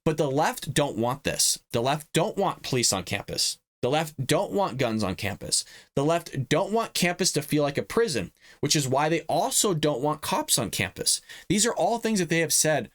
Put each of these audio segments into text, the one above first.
But the left don't want this. The left don't want police on campus. The left don't want guns on campus. The left don't want campus to feel like a prison, which is why they also don't want cops on campus. These are all things that they have said.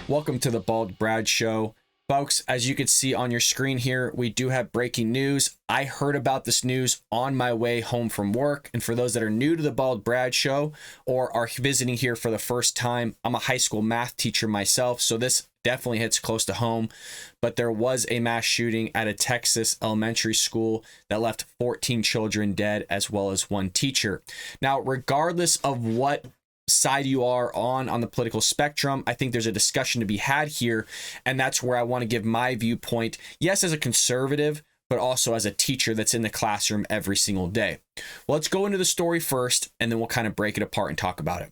Welcome to the Bald Brad Show. Folks, as you can see on your screen here, we do have breaking news. I heard about this news on my way home from work. And for those that are new to the Bald Brad Show or are visiting here for the first time, I'm a high school math teacher myself, so this definitely hits close to home. But there was a mass shooting at a Texas elementary school that left 14 children dead, as well as one teacher. Now, regardless of what side you are on the political spectrum, I think there's a discussion to be had here, and that's where I want to give my viewpoint, yes, as a conservative, but also as a teacher that's in the classroom every single day. Well, let's go into the story first, and then we'll kind of break it apart and talk about it.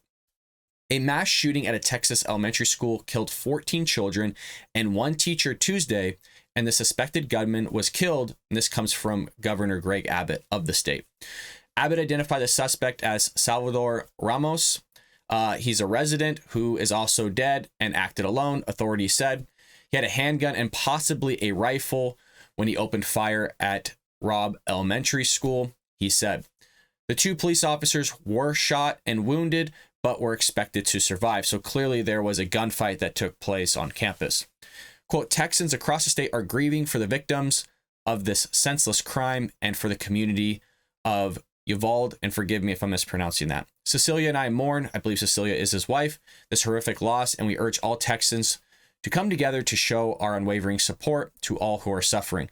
A mass shooting at a Texas elementary school killed 14 children and one teacher Tuesday, and the suspected gunman was killed, and this comes from Governor Greg Abbott of the state. Abbott identified the suspect as Salvador Ramos. He's a resident who is also dead and acted alone, authorities said. He had a handgun and possibly a rifle when he opened fire at Robb Elementary School, he said. The two police officers were shot and wounded, but were expected to survive. So clearly there was a gunfight that took place on campus. Quote, Texans across the state are grieving for the victims of this senseless crime and for the community of Uvalde, and forgive me if I'm mispronouncing that. Cecilia and I mourn, I believe Cecilia is his wife, this horrific loss, and we urge all Texans to come together to show our unwavering support to all who are suffering.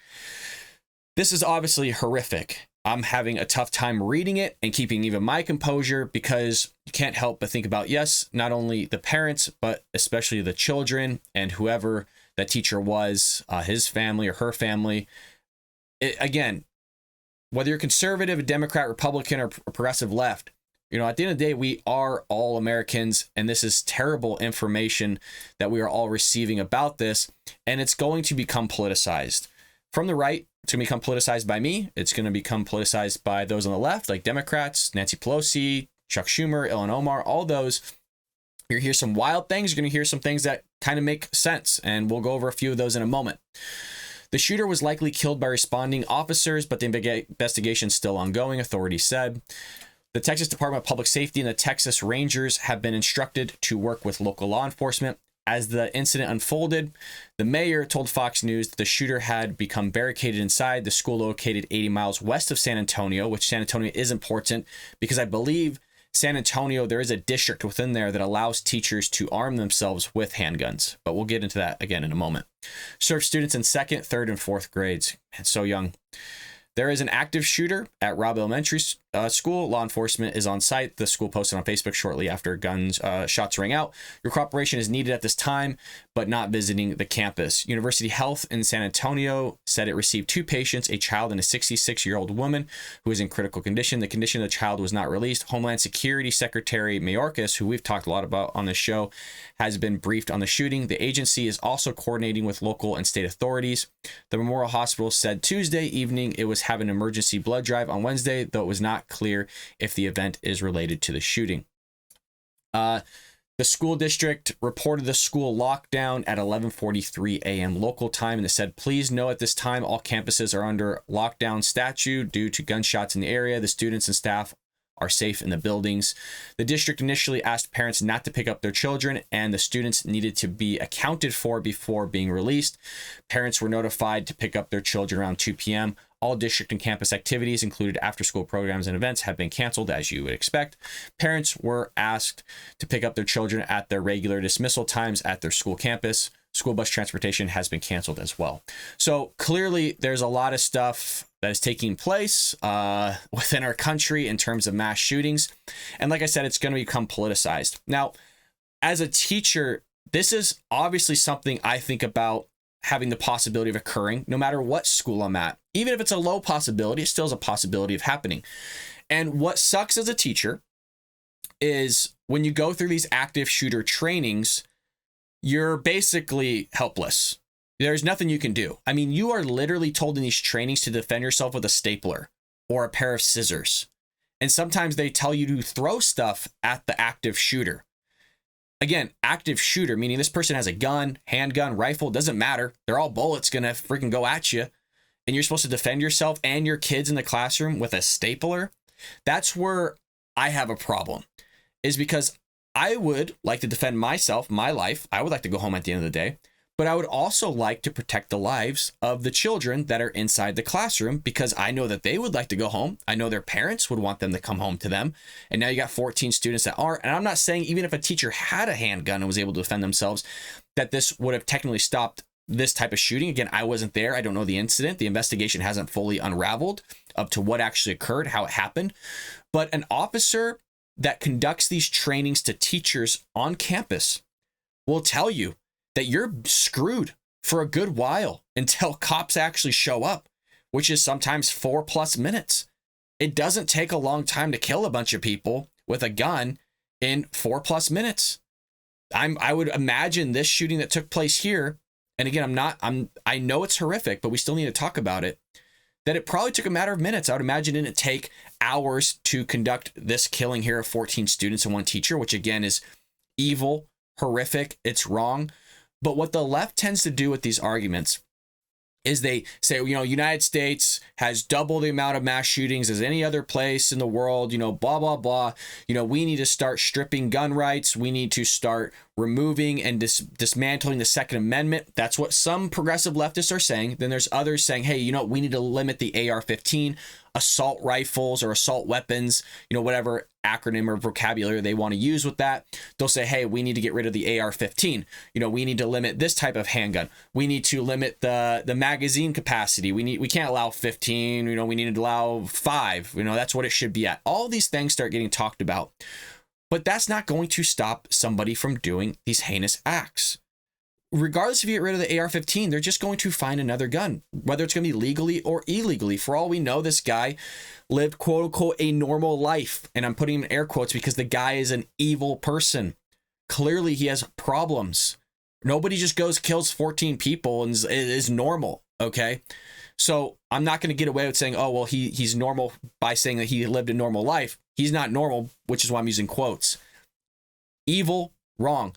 This is obviously horrific. I'm having a tough time reading it and keeping even my composure because you can't help but think about, yes, not only the parents, but especially the children and whoever that teacher was, his family or her family. Again, whether you're conservative, a Democrat, Republican, or progressive left, you know, at the end of the day, we are all Americans, and this is terrible information that we are all receiving about this, and it's going to become politicized. From the right, it's going to become politicized by me. It's going to become politicized by those on the left, like Democrats, Nancy Pelosi, Chuck Schumer, Ilhan Omar, all those. You're going to hear some wild things. You're going to hear some things that kind of make sense, and we'll go over a few of those in a moment. The shooter was likely killed by responding officers, but the investigation is still ongoing, authorities said. The Texas Department of Public Safety and the Texas Rangers have been instructed to work with local law enforcement. As the incident unfolded, the mayor told Fox News that the shooter had become barricaded inside the school located 80 miles west of San Antonio, which San Antonio is important because I believe San Antonio, there is a district within there that allows teachers to arm themselves with handguns, but we'll get into that again in a moment. Served students in 2nd, 3rd, and 4th grades, and so young. There is an active shooter at Robb Elementary School. Law enforcement is on site. The school posted on Facebook shortly after shots rang out. Your cooperation is needed at this time, but not visiting the campus. University Health in San Antonio said it received 2 patients, a child and a 66-year-old woman who is in critical condition. The condition of the child was not released. Homeland Security Secretary Mayorkas, who we've talked a lot about on this show, has been briefed on the shooting. The agency is also coordinating with local and state authorities. The Memorial Hospital said Tuesday evening it was having an emergency blood drive on Wednesday, though it was not clear if the event is related to the shooting. The school district reported the school lockdown at 11:43 a.m. local time, and it said, please know at this time all campuses are under lockdown statute due to gunshots in the area. The students and staff are safe in the buildings. The district initially asked parents not to pick up their children, and the students needed to be accounted for before being released. Parents were notified to pick up their children around 2 p.m. All district and campus activities, included after-school programs and events, have been canceled, as you would expect. Parents were asked to pick up their children at their regular dismissal times at their school campus. School bus transportation has been canceled as well. So clearly, there's a lot of stuff that is taking place within our country in terms of mass shootings. And like I said, it's going to become politicized. Now, as a teacher, this is obviously something I think about having the possibility of occurring no matter what school I'm at. Even if it's a low possibility, it still is a possibility of happening. And what sucks as a teacher is when you go through these active shooter trainings, you're basically helpless. There's nothing you can do. I mean, you are literally told in these trainings to defend yourself with a stapler or a pair of scissors. And sometimes they tell you to throw stuff at the active shooter. Again, active shooter, meaning this person has a gun, handgun, rifle, doesn't matter. They're all bullets gonna freaking go at you. And you're supposed to defend yourself and your kids in the classroom with a stapler. That's where I have a problem, is because I would like to defend myself, my life. I would like to go home at the end of the day, but I would also like to protect the lives of the children that are inside the classroom, because I know that they would like to go home. I know their parents would want them to come home to them. And now you got 14 students that aren't. And I'm not saying even if a teacher had a handgun and was able to defend themselves, that this would have technically stopped this type of shooting. Again, I wasn't there. I don't know the incident. The investigation hasn't fully unraveled up to what actually occurred, how it happened. But an officer that conducts these trainings to teachers on campus will tell you that you're screwed for a good while until cops actually show up, which is sometimes 4+ minutes. It doesn't take a long time to kill a bunch of people with a gun in 4+ minutes. I would imagine this shooting that took place here, and again, I know it's horrific, but we still need to talk about it, that it probably took a matter of minutes. I would imagine it didn't take hours to conduct this killing here of 14 students and one teacher, which again is evil, horrific, it's wrong. But what the left tends to do with these arguments is they say, United States has double the amount of mass shootings as any other place in the world, blah, blah, blah. We need to start stripping gun rights. We need to start removing and dismantling the Second Amendment. That's what some progressive leftists are saying. Then there's others saying, hey, we need to limit the AR-15, assault rifles or assault weapons, whatever acronym or vocabulary they want to use with that. They'll say, hey, we need to get rid of the AR-15. We need to limit this type of handgun. We need to limit the magazine capacity. We can't allow 15. We need to allow 5. That's what it should be at. All these things start getting talked about, but that's not going to stop somebody from doing these heinous acts. Regardless if you get rid of the AR-15, they're just going to find another gun, whether it's going to be legally or illegally. For all we know, this guy lived, quote unquote, a normal life. And I'm putting him in air quotes because the guy is an evil person. Clearly, he has problems. Nobody just kills 14 people and is normal. Okay. So I'm not going to get away with saying, oh, well, he's normal by saying that he lived a normal life. He's not normal, which is why I'm using quotes. Evil, wrong.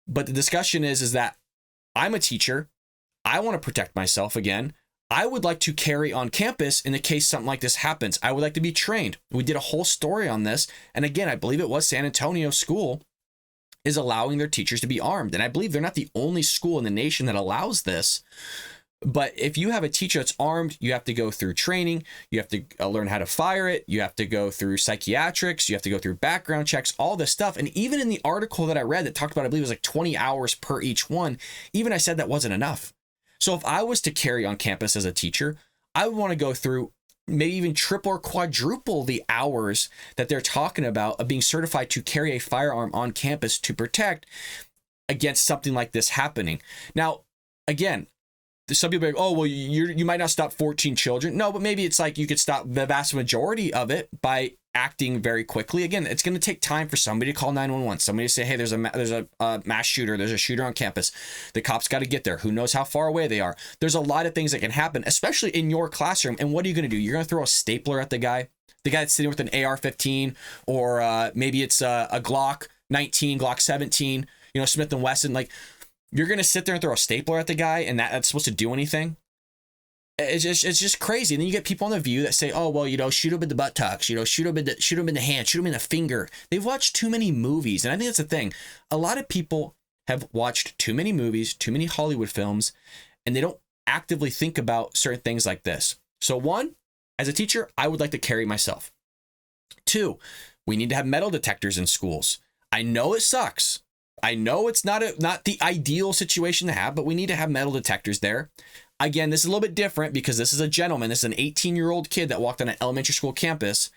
But the discussion is that I'm a teacher. I want to protect myself again. I would like to carry on campus in the case something like this happens. I would like to be trained. We did a whole story on this. And again, I believe it was San Antonio school is allowing their teachers to be armed. And I believe they're not the only school in the nation that allows this. But if you have a teacher that's armed, you have to go through training. You have to learn how to fire it. You have to go through psychiatrics. You have to go through background checks, all this stuff. And even in the article that I read that talked about, I believe it was like 20 hours per each one, even I said that wasn't enough. So if I was to carry on campus as a teacher, I would want to go through maybe even triple or quadruple the hours that they're talking about of being certified to carry a firearm on campus to protect against something like this happening. Now, again, some people are like, oh, well, you might not stop 14 children. No, but maybe it's like you could stop the vast majority of it by acting very quickly. Again, it's going to take time for somebody to call 911. Somebody to say, hey, there's a mass shooter. There's a shooter on campus. The cops got to get there. Who knows how far away they are? There's a lot of things that can happen, especially in your classroom. And what are you going to do? You're going to throw a stapler at the guy that's sitting with an AR-15, or maybe it's a Glock 19, Glock 17, Smith & Wesson. Like, you're going to sit there and throw a stapler at the guy and that's supposed to do anything? It's just crazy. And then you get people on The View that say, oh, well, shoot him in the buttocks, shoot him in the hand, shoot him in the finger. They've watched too many movies. And I think that's the thing. A lot of people have watched too many movies, too many Hollywood films, and they don't actively think about certain things like this. So 1, as a teacher, I would like to carry myself. 2, we need to have metal detectors in schools. I know it sucks. I know it's not the ideal situation to have, but we need to have metal detectors there. Again, this is a little bit different because this is a gentleman. This is an 18-year-old kid that walked on an elementary school campus.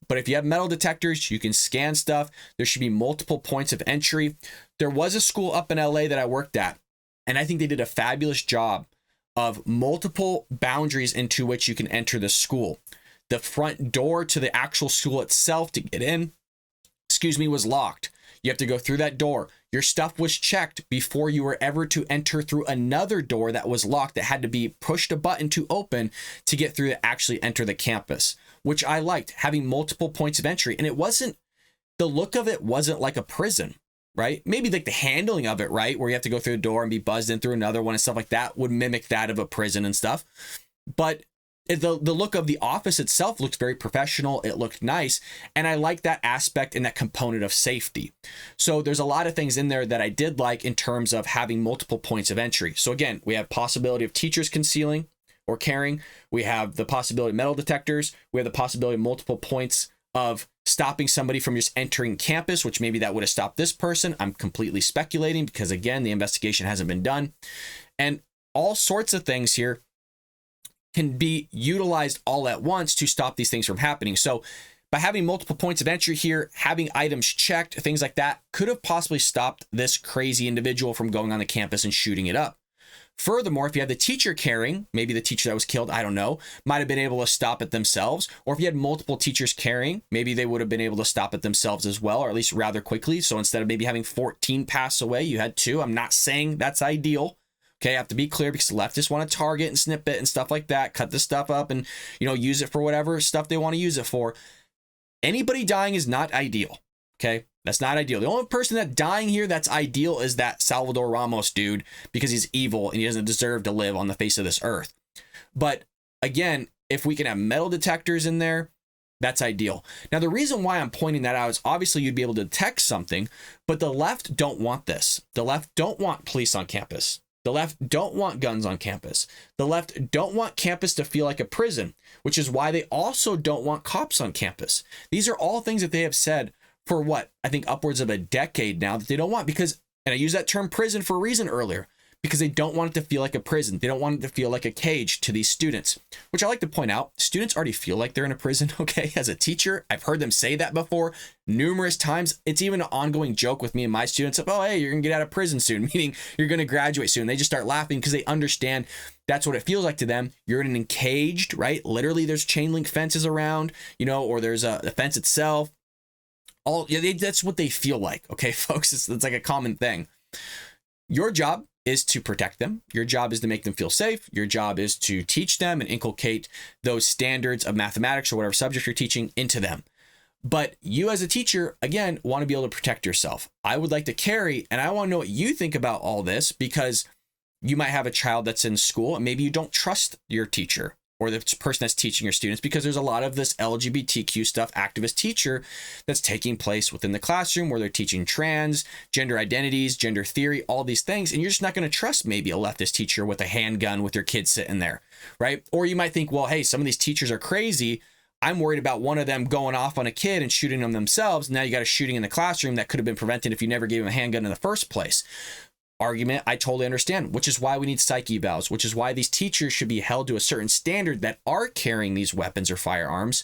But if you have metal detectors, you can scan stuff. There should be multiple points of entry. There was a school up in LA that I worked at, and I think they did a fabulous job of multiple boundaries into which you can enter the school. The front door to the actual school itself to get in, was locked. You have to go through that door. Your stuff was checked before you were ever to enter through another door that was locked that had to be pushed a button to open to get through to actually enter the campus, which I liked, having multiple points of entry. And the look of it wasn't like a prison, right? Maybe like the handling of it, right? Where you have to go through a door and be buzzed in through another one and stuff like that would mimic that of a prison and stuff. But the look of the office itself looked very professional. It looked nice. And I like that aspect and that component of safety. So there's a lot of things in there that I did like in terms of having multiple points of entry. So again, we have possibility of teachers concealing or carrying. We have the possibility of metal detectors. We have the possibility of multiple points of stopping somebody from just entering campus, which maybe that would have stopped this person. I'm completely speculating because, again, the investigation hasn't been done. And all sorts of things here can be utilized all at once to stop these things from happening. So by having multiple points of entry here, having items checked, things like that could have possibly stopped this crazy individual from going on the campus and shooting it up. Furthermore, if you had the teacher carrying, maybe the teacher that was killed, I don't know, might have been able to stop it themselves. Or if you had multiple teachers carrying, maybe they would have been able to stop it themselves as well, or at least rather quickly. So instead of maybe having 14 pass away, you had 2. I'm not saying that's ideal. Okay, I have to be clear because the leftists want to target and snip it and stuff like that, cut this stuff up and, use it for whatever stuff they want to use it for. Anybody dying is not ideal. Okay, that's not ideal. The only person that dying here that's ideal is that Salvador Ramos dude because he's evil and he doesn't deserve to live on the face of this earth. But again, if we can have metal detectors in there, that's ideal. Now, the reason why I'm pointing that out is obviously you'd be able to detect something, but the left don't want this. The left don't want police on campus. The left don't want guns on campus. The left don't want campus to feel like a prison, which is why they also don't want cops on campus. These are all things that they have said for what? I think upwards of a decade now that they don't want because, and I use that term prison for a reason earlier, because they don't want it to feel like a prison. They don't want it to feel like a cage to these students, which I like to point out. Students already feel like they're in a prison, okay? As a teacher, I've heard them say that before numerous times. It's even an ongoing joke with me and my students of, oh, hey, you're gonna get out of prison soon, meaning you're gonna graduate soon. They just start laughing because they understand that's what it feels like to them. You're in an encaged, right? Literally, there's chain link fences around, or there's the fence itself. That's what they feel like, okay, folks? It's like a common thing. Your job is to protect them. Your job is to make them feel safe. Your job is to teach them and inculcate those standards of mathematics or whatever subject you're teaching into them. But you as a teacher, again, want to be able to protect yourself. I would like to carry, and I want to know what you think about all this because you might have a child that's in school and maybe you don't trust your teacher or the person that's teaching your students because there's a lot of this LGBTQ stuff, activist teacher that's taking place within the classroom where they're teaching trans, gender identities, gender theory, all these things. And you're just not going to trust maybe a leftist teacher with a handgun with your kids sitting there, right? Or you might think, well, hey, some of these teachers are crazy. I'm worried about one of them going off on a kid and shooting them themselves. Now you got a shooting in the classroom that could have been prevented if you never gave them a handgun in the first place. Argument, I totally understand, which is why we need psych evals, which is why these teachers should be held to a certain standard that are carrying these weapons or firearms,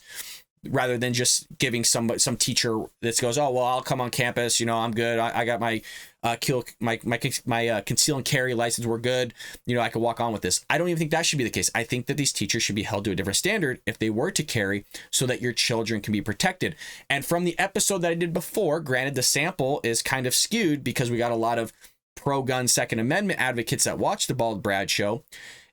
rather than just giving some teacher that goes, oh, well, I'll come on campus, I'm good. I got my conceal and carry license. We're good. I can walk on with this. I don't even think that should be the case. I think that these teachers should be held to a different standard if they were to carry so that your children can be protected. And from the episode that I did before, granted, the sample is kind of skewed because we got a lot of pro-gun Second Amendment advocates that watch the Bald Brad show,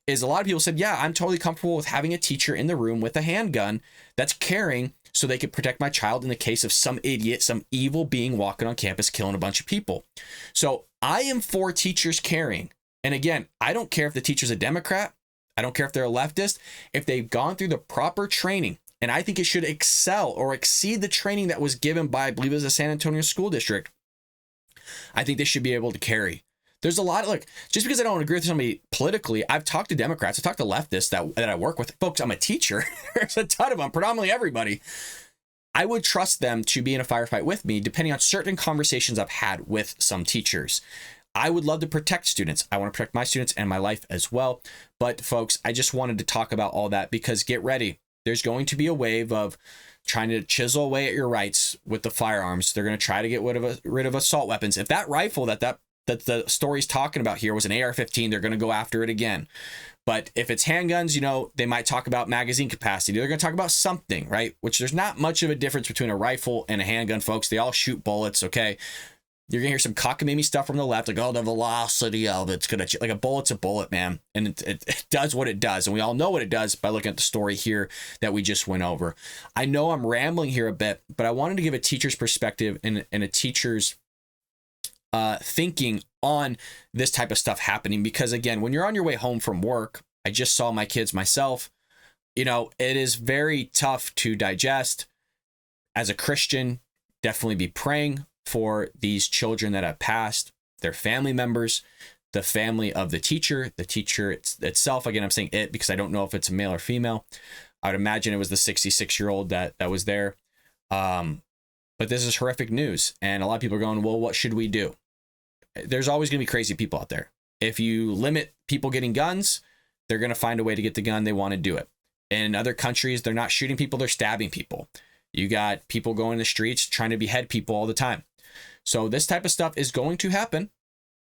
is a lot of people said, yeah, I'm totally comfortable with having a teacher in the room with a handgun that's carrying so they could protect my child in the case of some idiot, some evil being walking on campus, killing a bunch of people. So I am for teachers carrying. And again, I don't care if the teacher's a Democrat. I don't care if they're a leftist. If they've gone through the proper training, and I think it should excel or exceed the training that was given by, I believe it was the San Antonio School District, I think they should be able to carry. There's a lot of, just because I don't agree with somebody politically, I've talked to Democrats, I've talked to leftists that I work with. Folks, I'm a teacher. There's a ton of them, predominantly everybody. I would trust them to be in a firefight with me, depending on certain conversations I've had with some teachers. I would love to protect students. I want to protect my students and my life as well. But folks, I just wanted to talk about all that because get ready. There's going to be a wave of trying to chisel away at your rights with the firearms. They're going to try to get rid of assault weapons. If that rifle that the story's talking about here was an AR-15, they're going to go after it again. But if it's handguns, they might talk about magazine capacity. They're going to talk about something, right? Which there's not much of a difference between a rifle and a handgun, folks. They all shoot bullets, okay? You're going to hear some cockamamie stuff from the left, like, oh, the velocity of it's going to, like a bullet's a bullet, man. And it does what it does. And we all know what it does by looking at the story here that we just went over. I know I'm rambling here a bit, but I wanted to give a teacher's perspective and a teacher's thinking on this type of stuff happening. Because again, when you're on your way home from work, I just saw my kids myself, you know, it is very tough to digest. As a Christian, definitely be praying for these children that have passed, their family members, the family of the teacher itself. Again, I'm saying it because I don't know if it's a male or female. I would imagine it was the 66-year-old that was there. But this is horrific news. And a lot of people are going, well, what should we do? There's always going to be crazy people out there. If you limit people getting guns, they're going to find a way to get the gun. They want to do it. In other countries, they're not shooting people, they're stabbing people. You got people going in the streets trying to behead people all the time. So this type of stuff is going to happen,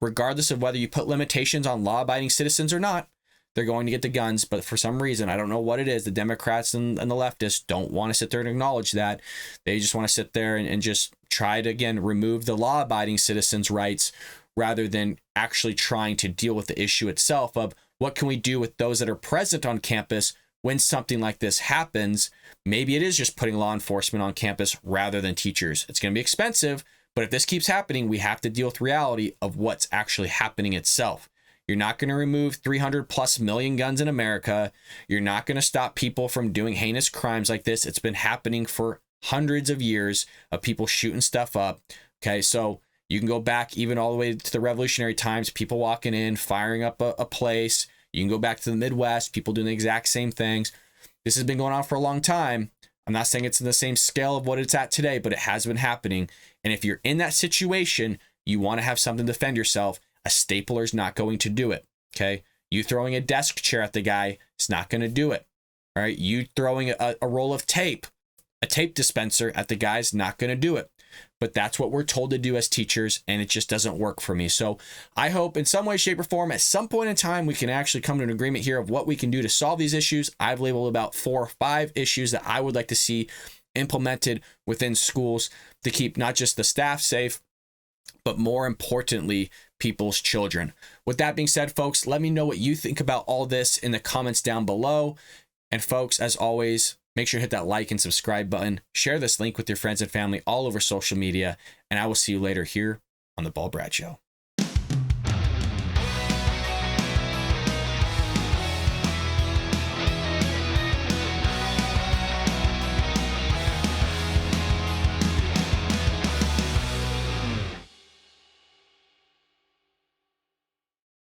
regardless of whether you put limitations on law-abiding citizens or not. They're going to get the guns, but for some reason, I don't know what it is, the Democrats and the leftists don't want to sit there and acknowledge that. They just want to sit there and just try to, again, remove the law-abiding citizens' rights rather than actually trying to deal with the issue itself of what can we do with those that are present on campus when something like this happens. Maybe it is just putting law enforcement on campus rather than teachers. It's going to be expensive, but if this keeps happening, we have to deal with reality of what's actually happening itself. You're not going to remove 300 plus million guns in America. You're not going to stop people from doing heinous crimes like this. It's been happening for hundreds of years of people shooting stuff up. Okay, so you can go back even all the way to the revolutionary times, people walking in, firing up a place. You can go back to the Midwest, people doing the exact same things. This has been going on for a long time. I'm not saying it's in the same scale of what it's at today, but it has been happening. And if you're in that situation, you want to have something to defend yourself. A stapler's not going to do it. Okay. You throwing a desk chair at the guy, it's not going to do it. All right. You throwing a roll of tape, a tape dispenser at the guy's not going to do it. But that's what we're told to do as teachers, and it just doesn't work for me. So I hope in some way, shape, or form, at some point in time, we can actually come to an agreement here of what we can do to solve these issues. I've labeled about 4 or 5 issues that I would like to see implemented within schools to keep not just the staff safe, but more importantly, people's children. With that being said, folks, let me know what you think about all this in the comments down below. And folks, as always, make sure to hit that like and subscribe button. Share this link with your friends and family all over social media. And I will see you later here on The Bald Brad Show.